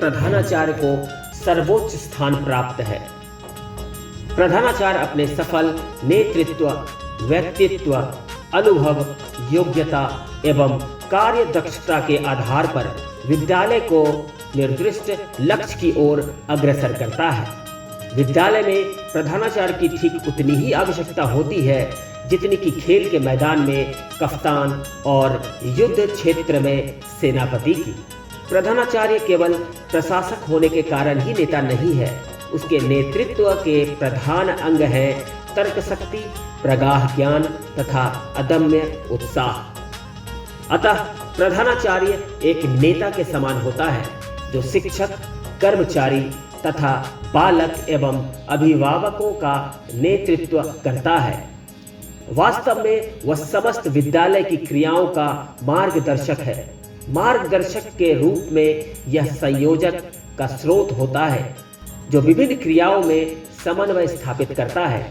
प्रधानाचार्य को सर्वोच्च स्थान प्राप्त है। प्रधानाचार्य अपने सफल नेतृत्व, व्यक्तित्व, अनुभव, योग्यता एवं कार्य दक्षता के आधार पर विद्यालय को निर्दिष्ट लक्ष्य की ओर अग्रसर करता है। विद्यालय में प्रधानाचार्य की ठीक उतनी ही आवश्यकता होती है जितनी कि खेल के मैदान में कप्तान और युद्ध क्षेत्र में सेनापति की। प्रधानाचार्य केवल प्रशासक होने के कारण ही नेता नहीं है, उसके नेतृत्व के प्रधान अंग है तर्क शक्ति, प्रगाढ़ ज्ञान तथा अदम्य उत्साह। अतः प्रधानाचार्य एक नेता के समान होता है जो शिक्षक, कर्मचारी तथा बालक एवं अभिभावकों का नेतृत्व करता है। वास्तव में वह समस्त विद्यालय की क्रियाओं का मार्गदर्शक है। मार्गदर्शक के रूप में यह संयोजक का स्रोत होता है जो विभिन्न क्रियाओं में समन्वय स्थापित करता है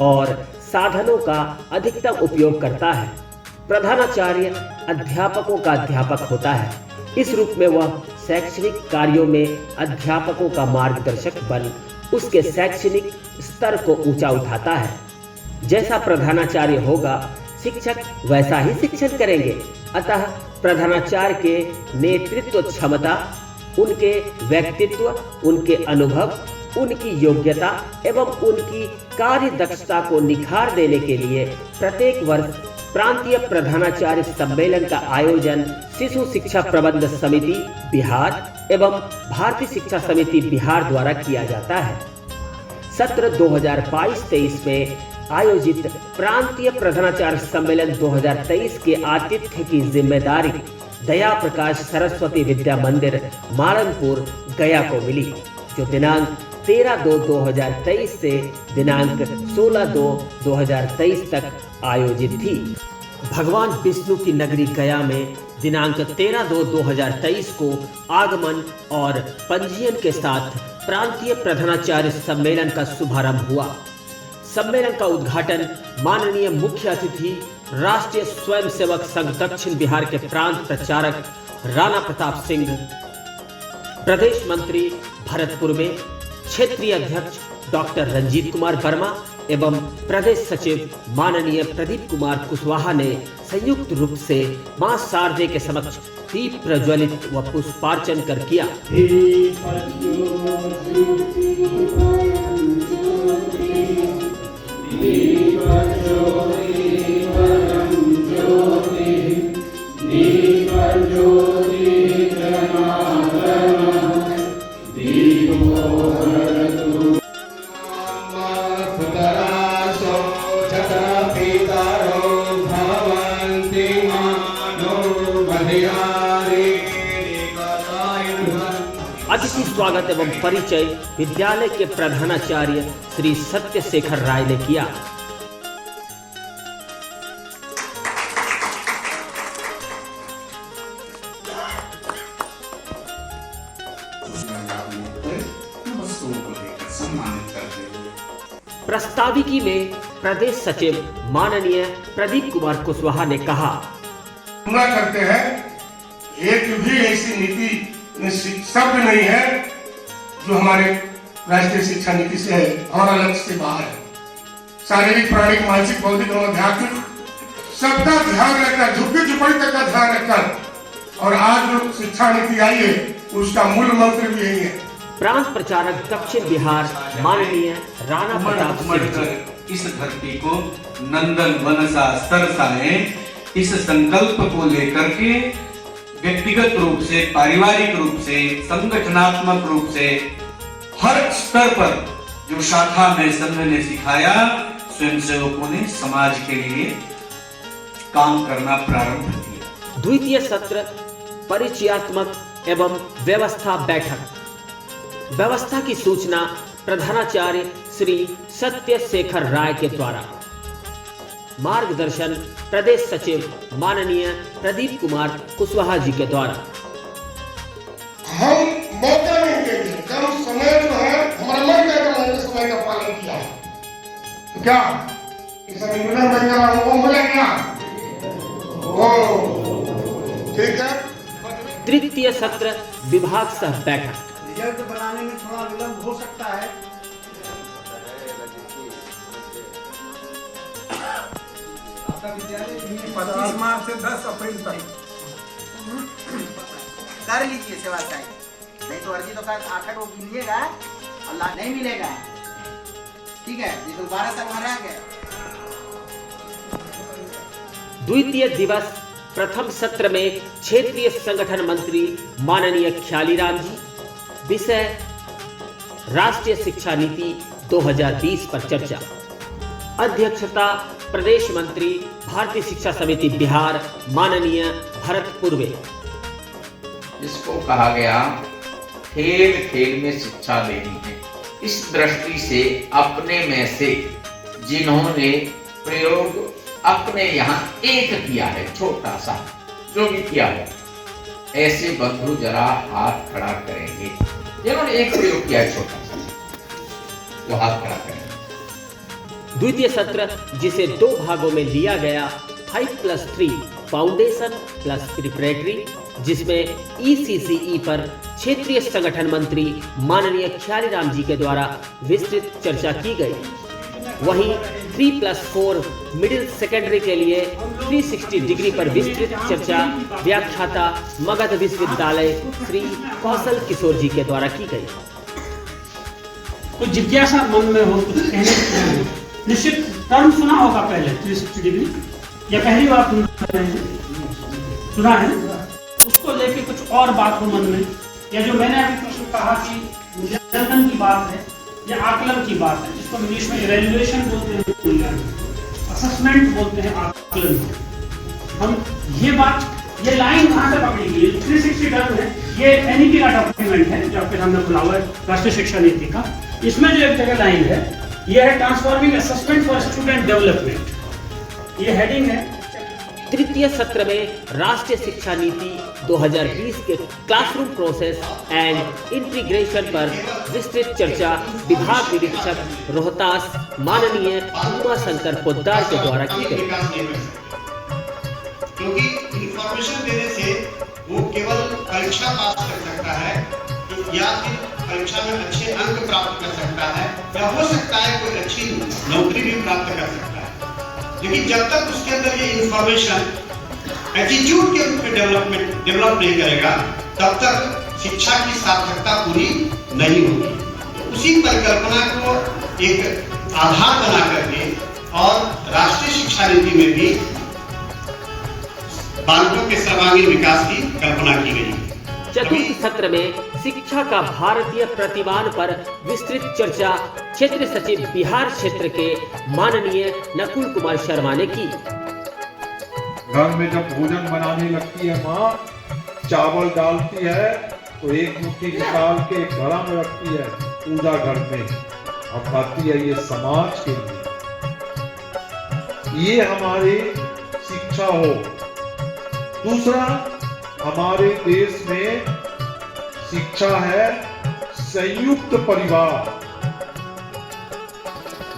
और साधनों का अधिकतम उपयोग करता है। प्रधानाचार्य अध्यापकों का अध्यापक होता है। इस रूप में वह शैक्षणिक कार्यों में अध्यापकों का मार्गदर्शक बन उसके शैक्षणिक स्तर को ऊंचा उठाता है। जैसा प्रधानाचार्य होगा, शिक्षक वैसा ही शिक्षण करेंगे। अतः प्रधानाचार्य के नेतृत्व क्षमता, उनके व्यक्तित्व, उनके अनुभव, उनकी योग्यता एवं उनकी कार्य दक्षता को निखार देने के लिए प्रत्येक वर्ष प्रांतीय प्रधानाचार्य सम्मेलन का आयोजन शिशु शिक्षा प्रबंध समिति बिहार एवं भारतीय शिक्षा समिति बिहार द्वारा किया जाता है। सत्र 2022-23 में आयोजित प्रांतीय प्रधानाचार्य सम्मेलन 2023 के आतिथ्य की जिम्मेदारी दया प्रकाश सरस्वती विद्या मंदिर मालनपुर गया को मिली, जो दिनांक 13/2/2023 से दिनांक 16/2/2023 तक आयोजित थी। भगवान विष्णु की नगरी गया में दिनांक 13/2/2023 को आगमन और पंजीयन के साथ प्रांतीय प्रधानाचार्य सम्मेलन का शुभारंभ हुआ। सम्मेलन का उद्घाटन माननीय मुख्य अतिथि राष्ट्रीय स्वयंसेवक संघ दक्षिण बिहार के प्रांत प्रचारक राणा प्रताप सिंह, प्रदेश मंत्री भरतपुर में क्षेत्रीय अध्यक्ष डॉक्टर रंजीत कुमार वर्मा एवं प्रदेश सचिव माननीय प्रदीप कुमार कुशवाहा ने संयुक्त रूप से मां शारदे के समक्ष दीप प्रज्वलित व पुष्पार्चन कर किया। अतिथि स्वागत एवं परिचय विद्यालय के प्रधानाचार्य श्री सत्यशेखर राय ने किया। प्रस्ताविकी में प्रदेश सचिव माननीय प्रदीप कुमार कुशवाहा ने कहा, करते हैं एक भी ऐसी नीति शब्द नहीं है जो हमारे राष्ट्रीय शिक्षा नीति से है, हमारा लक्ष्य से बाहर है। शारीरिक, प्राणिक, मानसिक, बौद्धिक और आध्यात्मिक सबका ध्यान रखकर, झुग्गी झुपड़ी तक का ध्यान रखकर, और आज जो शिक्षा नीति आई है उसका मूल मंत्र भी यही है। प्रांत प्रचारक दक्षिण बिहार माननीय राणा प्रताप सिंह, इस धरती को नंदन वनसा सरसाए, इस संकल्प को लेकर के व्यक्तिगत रूप से, पारिवारिक रूप से, संगठनात्मक रूप से हर स्तर पर जो शाखा में संघ ने सिखाया, स्वयंसेवकों ने समाज के लिए काम करना प्रारंभ किया। द्वितीय सत्र परिचयात्मक एवं व्यवस्था बैठक। व्यवस्था की सूचना प्रधानाचार्य श्री सत्यशेखर राय के द्वारा, मार्गदर्शन प्रदेश सचिव माननीय प्रदीप कुमार कुशवाहा जी के द्वारा। हम मौका नहीं देंगे, कम समय जो है हमारा मन का समय का पालन किया है, तो क्या इस निवेदन बन गया वो मिलेगा? ठीक है। तृतीय सत्र विभाग सह बैठक। रिजल्ट बनाने में थोड़ा विलम्ब हो सकता है। आपका विद्यालय 25 मार्च से 10 अप्रैल तक कर लीजिए सेवा साई, नहीं तो अर्जी तो का आखिर वो मिलेगा और लाभ नहीं मिलेगा। ठीक है, ये तो 12 साल वहाँ रह गए। द्वितीय दिवस प्रथम सत्र में क्षेत्रीय संगठन मंत्री माननीय ख्यालीराम जी, विषय राष्ट्रीय शिक्षा नीति 2020 पर चर्चा। अध्यक्षता प्रदेश मंत्री भारतीय शिक्षा समिति बिहार माननीय भरत पूर्वे। जिसको कहा गया खेल खेल में शिक्षा देनी है, इस दृष्टि से अपने में से जिन्होंने प्रयोग अपने यहाँ एक किया है, छोटा सा जो भी किया है, ऐसे बंधु जरा हाथ खड़ा करेंगे जिन्होंने एक प्रयोग किया है छोटा सा, जो हाथ खड़ा करेंगे। द्वितीय सत्र जिसे दो भागों में लिया गया 5+3 फाउंडेशन प्लस प्रिपरेटरी, जिसमें ECCE पर क्षेत्रीय संगठन मंत्री माननीय ख्यालीराम जी के द्वारा विस्तृत चर्चा की गई। वहीं 3+4 मिडिल सेकेंडरी के लिए 360 डिग्री पर विस्तृत चर्चा व्याख्याता मगध विश्वविद्यालय श्री कौशल किशोर जी के द्वारा की गई। कुछ जिज्ञासा मन में हो, कुछ कहने निश्चित टर्म सुना होगा पहले 360 डिग्री, या पहली बार सुना है, उसको लेके कुछ और बात हो मन में, या जो मैंने अभी प्रश्न कहा कि मूल्यांकन की बात है या आकलन की बात है, जिसको इंग्लिश में इवैल्यूएशन बोलते हैं, मूल्यांकन असेसमेंट बोलते हैं, आकलन। हम ये बात, ये लाइन कहाँ से पकड़ी गई? 360 टर्म है, ये NEP का डॉक्यूमेंट है जो आपके सामने खुला हुआ है, राष्ट्रीय शिक्षा नीति का। इसमें जो एक जगह लाइन है, ये है transforming assessment for student development, ये हेडिंग है। तृतीय सत्र में राष्ट्रीय शिक्षा नीति 2020 के क्लासरूम प्रोसेस एंड इंटीग्रेशन पर विस्तृत चर्चा विभाग निरीक्षक रोहतास माननीय उमा शंकर पोद्दार के द्वारा की गई। क्योंकि इंफॉर्मेशन देने से वो केवल परीक्षा पास कर सकता है या फिर परीक्षा में अच्छे अंक प्राप्त कर सकता है, या हो सकता है कोई अच्छी नौकरी भी प्राप्त कर सकता है, लेकिन जब तक उसके अंदर ये इंफॉर्मेशन एटीट्यूड के रूप में डेवलप नहीं करेगा, तब तक शिक्षा की सार्थकता पूरी नहीं होगी। तो उसी परिकल्पना को एक आधार बना करके और राष्ट्रीय शिक्षा नीति में भी बालकों के सर्वांगीण विकास की कल्पना की गई। चतुर्थ सत्र में शिक्षा का भारतीय प्रतिमान पर विस्तृत चर्चा क्षेत्र सचिव बिहार क्षेत्र के माननीय नकुल कुमार शर्मा ने की। घर में जब भोजन बनाने लगती है माँ, चावल डालती है तो एक मुट्ठी निकाल के घड़ा में रखती है पूजा घर में और खाती है, ये समाज के लिए, ये हमारी शिक्षा हो। दूसरा, हमारे देश में शिक्षा है संयुक्त परिवार,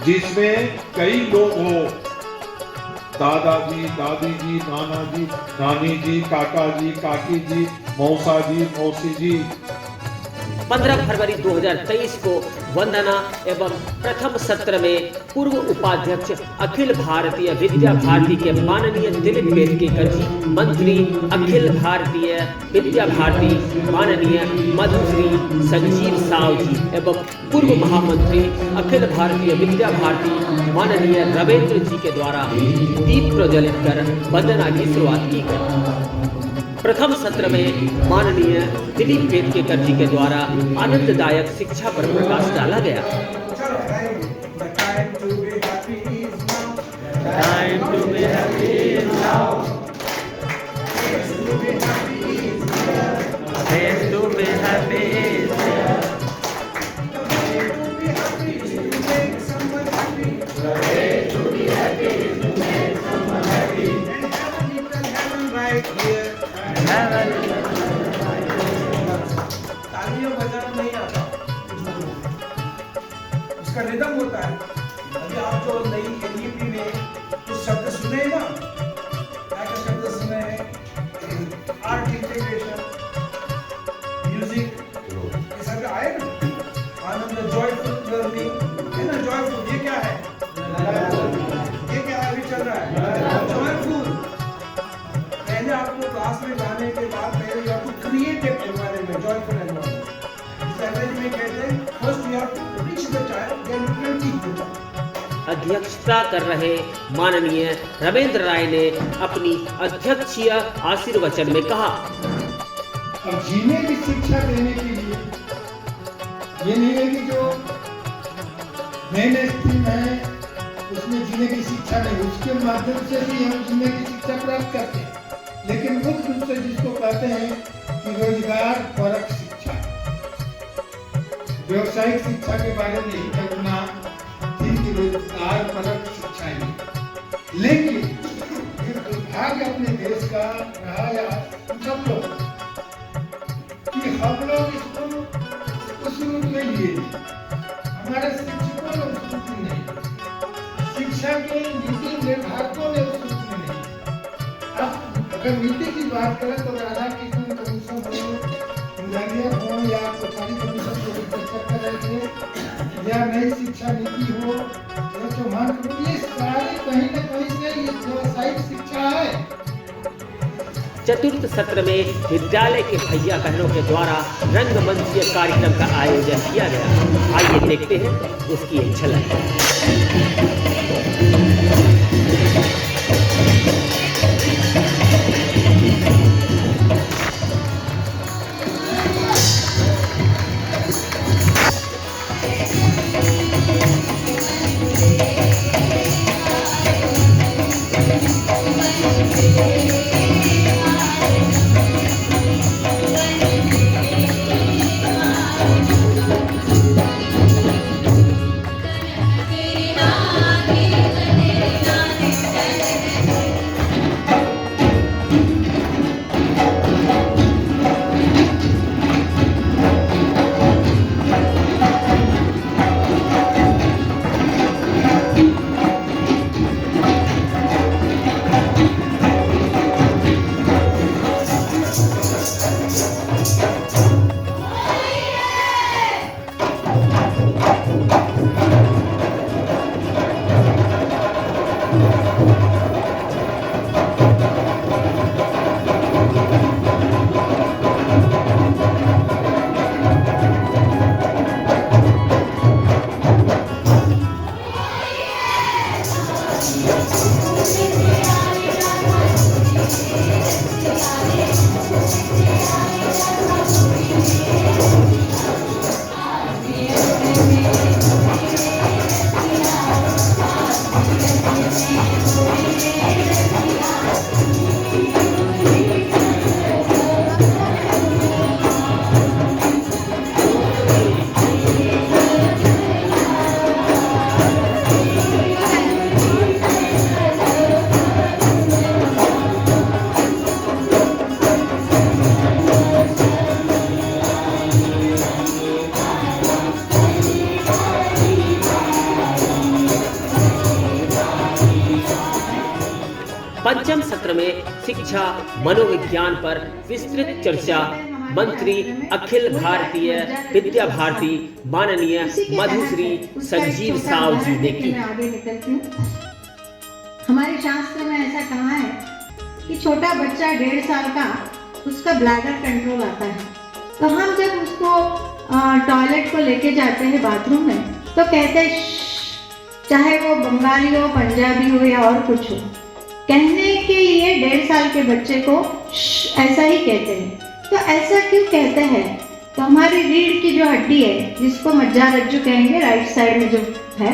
जिसमें कई लोग हो, दादाजी, दादी जी, नाना जी, नानी जी, काका जी, काकी जी, मौसा जी, मौसी जी। 15 फरवरी 2023 को वंदना एवं प्रथम सत्र में पूर्व उपाध्यक्ष अखिल भारतीय विद्या भारती के माननीय दिलीप बेदकेकर जी, मंत्री अखिल भारतीय विद्या भारती माननीय मधुश्री संजीव साव जी एवं पूर्व महामंत्री अखिल भारतीय विद्या भारती माननीय रविंद्र जी के द्वारा दीप प्रज्वलित कर वंदना की शुरुआत की गई। प्रथम सत्र में माननीय दिलीप बेदकेकर जी के द्वारा आनंददायक शिक्षा पर प्रकाश डाला गया। तालियों बजाना नहीं आता, उसका रिदम होता है। अभी आप जो नई NEP में कुछ शब्द सुने ना, क्या क्या शब्द सुने हैं? आर्ट इंटीग्रेशन, म्यूजिक, ये सब में कहते हैं first we have to reach the child then we can teach the child. अध्यक्षता कर रहे माननीय रविंद्र राय ने अपनी अध्यक्षीय आशीर्वचन में कहा, अब जीने की शिक्षा देने के लिए ये नहीं है कि जो मेन स्ट्रीम है उसमें जीने की शिक्षा नहीं, उसके माध्यम से भी हम जीने की शिक्षा प्राप्त करते हैं, लेकिन मुख्य रूप से जिसको कहते हैं कि रोजगार परक शिक्षा, व्यवसायिक शिक्षा के बारे में नहीं कल्पना थी कि रोजगार परक शिक्षा ही, लेकिन ये दुर्भाग्य अपने देश का रहा या सब लोग कि हम लोग इसको उस रूप में लिए, हमारे शिक्षकों ने उस रूप में नहीं, शिक्षा के नीति निर्धारकों ने उस रूप में नहीं। अब अगर नीति की बात करें तो राधा कृष्ण कमीशन हो, इंजीनियर हो या कोठारी कमीशन जो चर्चा कर रहे थे, या नई शिक्षा नीति हो या चौहान कमेटी, ये सारे कहीं न कहीं से ये व्यावसायिक शिक्षा है। चतुर्थ सत्र में विद्यालय के भैया बहनों के द्वारा रंगमंचीय कार्यक्रम का आयोजन किया गया। आइए देखते हैं उसकी एक झलक। पंचम सत्र में शिक्षा मनोविज्ञान पर विस्तृत चर्चा मंत्री अखिल भारतीय विद्या भारती माननीय मधुश्री संजीव साव जी ने की। आगे निकलती हूँ। हमारे शास्त्र में ऐसा कहा है कि छोटा बच्चा 1.5 साल का उसका ब्लैडर कंट्रोल आता है, तो हम जब उसको टॉयलेट को लेके जाते हैं बाथरूम में तो कहते हैं चाहे वो बंगाली हो, पंजाबी हो या और कुछ हो, कहने के लिए 1.5 साल के बच्चे को ऐसा ही कहते हैं। तो ऐसा क्यों कहते हैं? तो हमारी रीढ़ की जो हड्डी है जिसको मज्जारज्जु कहेंगे, राइट साइड में जो है,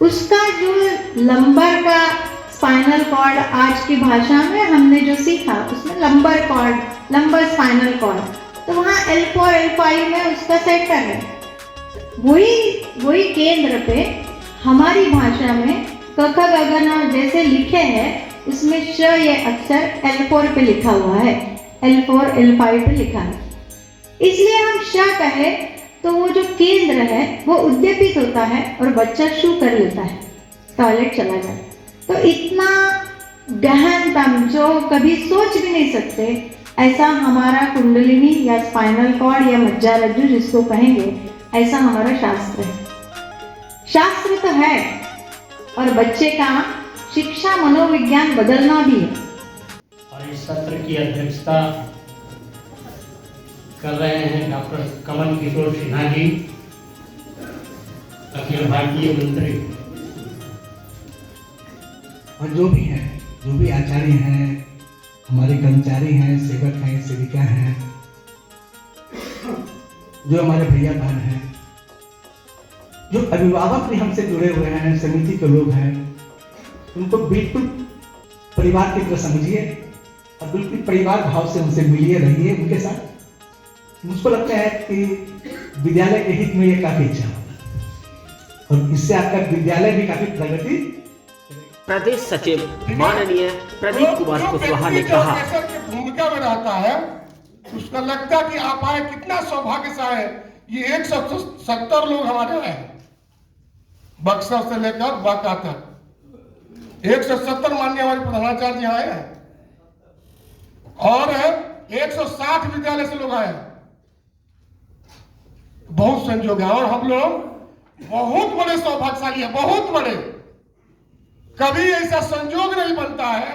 उसका जो लंबर का स्पाइनल कॉर्ड, आज की भाषा में हमने जो सीखा उसमें lumbar cord, lumbar spinal cord, तो वहाँ L4 L5 में उसका सेंटर है। वही केंद्र पे हमारी भाषा में क ख ग घ न जैसे लिखे हैं उसमें श ये अक्षर L4 पे लिखा हुआ है, L4 L5 पे लिखा है। इसलिए हम श कहे तो वो जो केंद्र है वो उद्दीपित होता है और बच्चा शू कर लेता है, टॉयलेट चला जाए। तो इतना गहनतम जो कभी सोच भी नहीं सकते, ऐसा हमारा कुंडलिनी या स्पाइनल कॉर्ड या मज्जारज्जु जिसको कहेंगे, ऐसा हमारा शास्त्र है। शास्त्र तो है और बच्चे का शिक्षा मनोविज्ञान बदलना भी है। और इस सत्र की अध्यक्षता कर रहे हैं डॉक्टर कमल किशोर सिन्हा जी, अखिल भारतीय मंत्री, और जो भी हैं, जो भी आचार्य हैं, हमारे कर्मचारी हैं, सेवक हैं, सेविका हैं, जो हमारे भैया बहन हैं, जो अभिभावक भी हमसे जुड़े हुए हैं, समिति के लोग हैं, उनको बिल्कुल परिवार की तरह समझिए और बिल्कुल परिवार भाव से उनसे मिलिए, रहिए उनके साथ। मुझको लगता है कि विद्यालय के हित में ये काफी अच्छा होगा और इससे आपका विद्यालय भी काफी प्रगति। प्रदेश सचिव माननीय प्रदीप कुमार कुशवाहा ने कहा, भूमिका में रहता है, उसका लगता कि आप आए, कितना सौभाग्यशाली है। ये 170 लोग हमारे आए हैं, बक्सर से लेकर बांका तक 170 माननीय हमारे प्रधानाचार्य जी आए हैं और 160 विद्यालय से लोग आए हैं। बहुत संयोग है और हम लोग बहुत बड़े सौभाग्यशाली है, बहुत बड़े। कभी ऐसा संयोग नहीं बनता है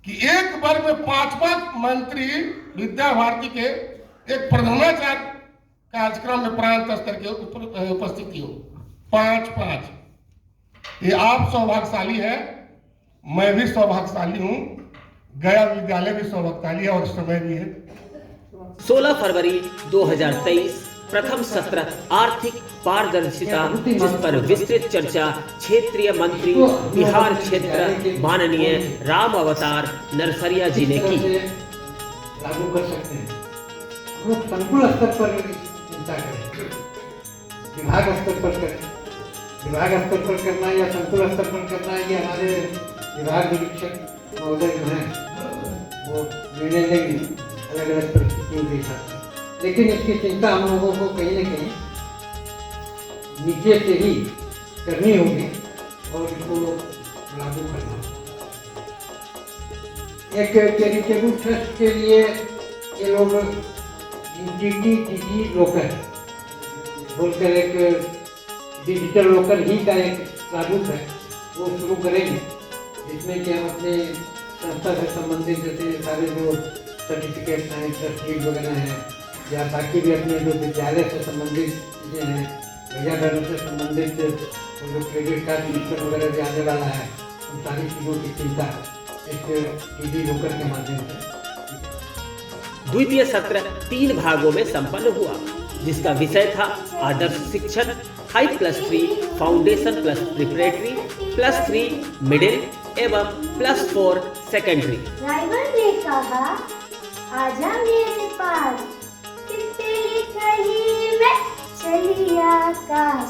कि एक बार में 5 मंत्री विद्या भारती के एक प्रधानाचार्य कार्यक्रम में प्रांत स्तर के उपस्थिति हो। 5 ये आप सौभाग्यशाली है, मैं भी सौभाग्यशाली हूँ, गया विद्यालय भी सौभाग्यशाली है और समय भी है। 16 फरवरी 2023 प्रथम सत्र आर्थिक पारदर्शिता, जिस पर विस्तृत चर्चा क्षेत्रीय मंत्री बिहार क्षेत्र माननीय राम अवतार नरसरिया जी ने की। लागू कर सकते हैं, हम लोग संकुल स्तर पर चिंता करें, विभाग स्तर पर करें, विभाग स्तर पर करना या संकुल स्तर पर करना, ये हमारे विभाग निरीक्षक महोदय जो हैं वो निर्णय लेंगे अलग अलग परिस्थितियों के हिसाब से। लेकिन इसकी चिंता हम लोगों को कहीं न कहीं नीचे से ही करनी होगी और इसको लागू करना होगा। एक चैरिटेबल ट्रस्ट के लिए ये लोग DTDG लोकर बोलकर एक डिजिटल लोकर ही का एक प्रारूप है, वो शुरू करेंगे, जिसमें कि हम अपने संस्था से संबंधित जैसे सारे जो सर्टिफिकेट्स हैं, ट्रस्टी वगैरह हैं, या बाकी भी अपने जो विद्यालय से संबंधित चीज़ें हैं, भैया बहनों से संबंधित जो क्रेडिट कार्ड सिस्टम वगैरह भी आने वाला है, उन सारी चीज़ों की चिंता इस DD लोकर के माध्यम से। द्वितीय सत्र 3 भागों में संपन्न हुआ, जिसका विषय था आदर्श शिक्षण, 5+3 फाउंडेशन प्लस प्रिपरेटरी, +3 मिडिल एवं +4 सेकेंडरी। ड्राइवर ने कहा, आजा मेरे पास, तितली कहीं मैं चली आकाश,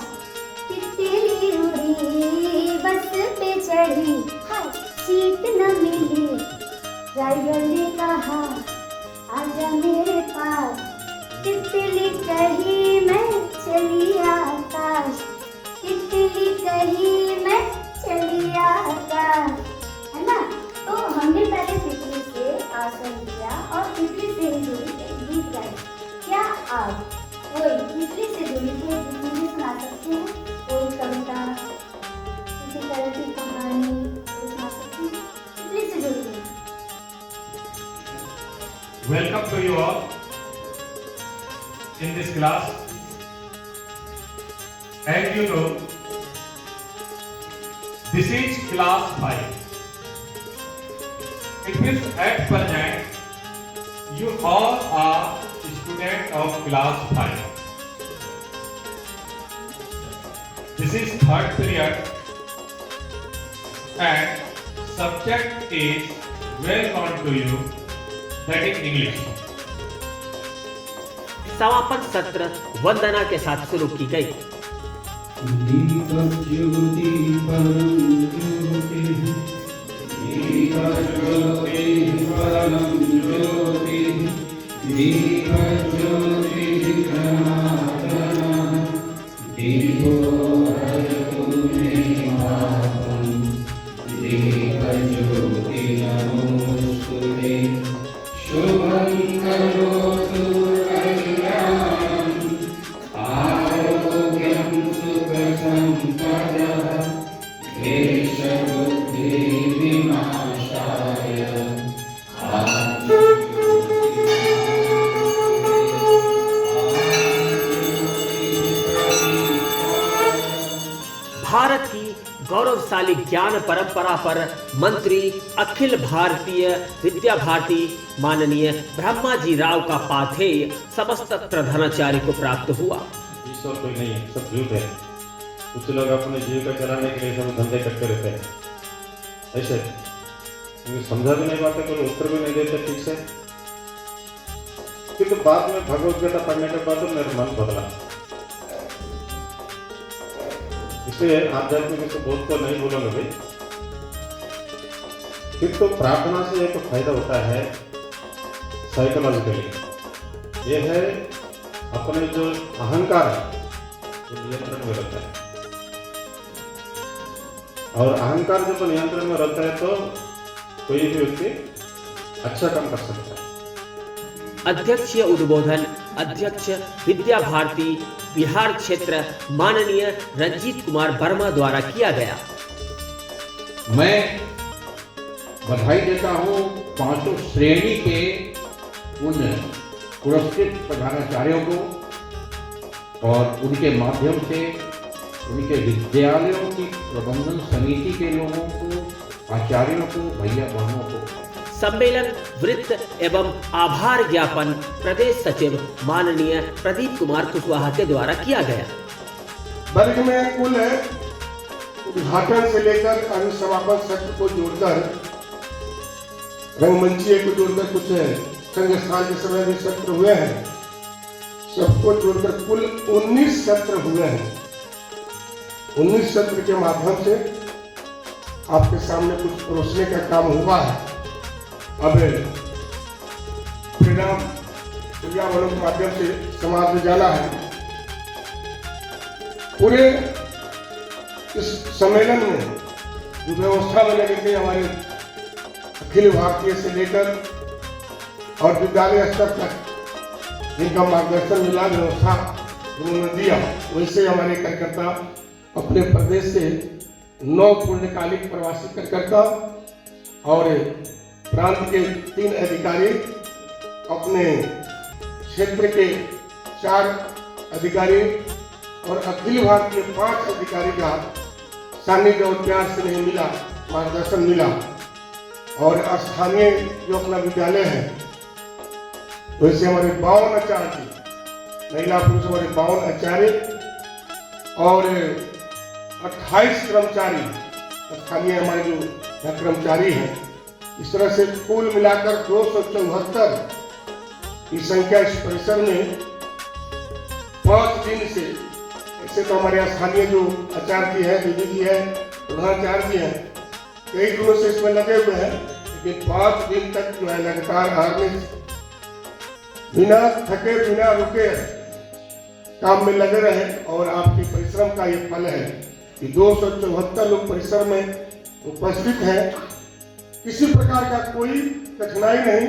तितली उड़ी बस पे चढ़ी, सीट न मिली। ड्राइवर ने कहा, आजा मेरे पास, तितली कहीं मैं चली आकाश, तितली कहीं मैं चली आकाश, है ना। तो हमने पहले तितली से आसन किया और तितली से ही जुड़ी एक गीत गाया। क्या आप कोई तितली से जुड़ी कोई गीत सुना सकते हैं? कोई कविता, किसी तरह की कहानी सुना सकते हैं तितली से जुड़ी? Welcome to you all in this class. As you know, this is class 5. It means at present you all are students of class 5. This is third period and subject is well known to you, that is English. समापन सत्र वंदना के साथ शुरू की गई। भारत की गौरवशाली ज्ञान परंपरा पर मंत्री अखिल भारतीय विद्या भारती माननीय ब्रह्माजी राव का पाथेय समस्त प्रधानाचार्य को प्राप्त हुआ। ईश्वर कोई नहीं है, सब झूठ है। कुछ लोग अपने जीविका चलाने के लिए सब धंधे करते रहते हैं, ऐसे उन्हें समझा भी नहीं पाते, कोई उत्तर भी नहीं देते ठीक से। किंतु बाद में भगवत गीता पढ़ने के बाद मेरा मन बदला, इसलिए आध्यात्मिक से बहुत तो नहीं बोलूंगा भाई। किंतु प्रार्थना से एक फायदा होता है साइकोलॉजिकली, ये है अपने जो अहंकार है वो नियंत्रण में रहता है, और अहंकार जब नियंत्रण में रहता है तो कोई भी व्यक्ति अच्छा काम कर सकता है। अध्यक्षीय उद्बोधन अध्यक्ष विद्या भारती बिहार क्षेत्र माननीय रंजीत कुमार वर्मा द्वारा किया गया। मैं बधाई देता हूँ पांचों श्रेणी के उन पुरस्कृत प्रधानाचार्यों को और उनके माध्यम से उनके विद्यालयों की प्रबंधन समिति के लोगों को, आचार्यों को, भैया बहनों को। सम्मेलन वृत्त एवं आभार ज्ञापन प्रदेश सचिव माननीय प्रदीप कुमार कुशवाहा के द्वारा किया गया। वर्ग में कुल उद्घाटन से लेकर अनुसमापन सत्र को जोड़कर, रंगमंचीय को जोड़कर कुछ संघ स्थान के समय भी सत्र हुए हैं, सबको जोड़कर कुल 19 सत्र हुए हैं। 19 सत्र के माध्यम से आपके सामने कुछ परोसने का काम हुआ है। अब परिणाम पर्यावरण के माध्यम से समाज में जाना है। पूरे इस सम्मेलन में जो व्यवस्था में लगी थी हमारे अखिल भारतीय से लेकर और विद्यालय स्तर तक जिनका मार्गदर्शन मिला, व्यवस्था उन्होंने दिया, वैसे हमारे कार्यकर्ता अपने प्रदेश से 9 पूर्णकालिक प्रवासी कार्यकर्ता और प्रांत के 3 अधिकारी, अपने क्षेत्र के 4 अधिकारी और अखिल भारतीय 5 अधिकारी का सानिध्य और प्यार से नहीं मिला, मार्गदर्शन मिला। और स्थानीय जो अपना विद्यालय है वैसे हमारे 52 आचार्य, महिला पुरुष हमारे 52 आचार्य और 28 कर्मचारी स्थानीय हमारे जो कर्मचारी हैं, इस तरह से कुल मिलाकर 274 की संख्या इस परिसर में 5 दिन से, ऐसे तो हमारे स्थानीय जो आचार्य जी है, दीदी जी है, प्रधानाचार्य जी हैं, कई दिनों से इसमें लगे हुए हैं, लेकिन 5 दिन तक जो है लगातार हार्नेस बिना थके बिना रुके काम में लगे रहे और आपके परिश्रम का ये फल है कि 274 लोग परिसर में उपस्थित हैं। किसी प्रकार का कोई कठिनाई नहीं,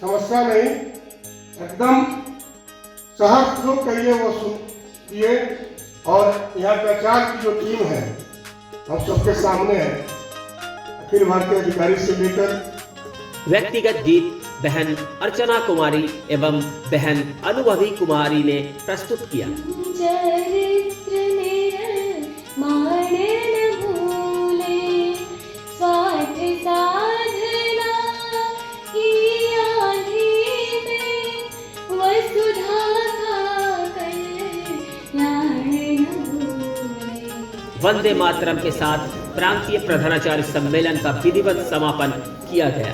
समस्या नहीं, एकदम सहज लोग कहिए वो सुनिए। और यहाँ के आचार्य की जो टीम है हम सबके सामने है, अखिल भारतीय अधिकारी से लेकर व्यक्तिगत गीत बहन अर्चना कुमारी एवं बहन अनुभवी कुमारी ने प्रस्तुत किया। चरित्र निर्माण न भूले, स्वार्थ साधना की आंधी में, वसुधा का कल्याण न भूले। वंदे मातरम के साथ प्रांतीय प्रधानाचार्य सम्मेलन का विधिवत समापन किया गया।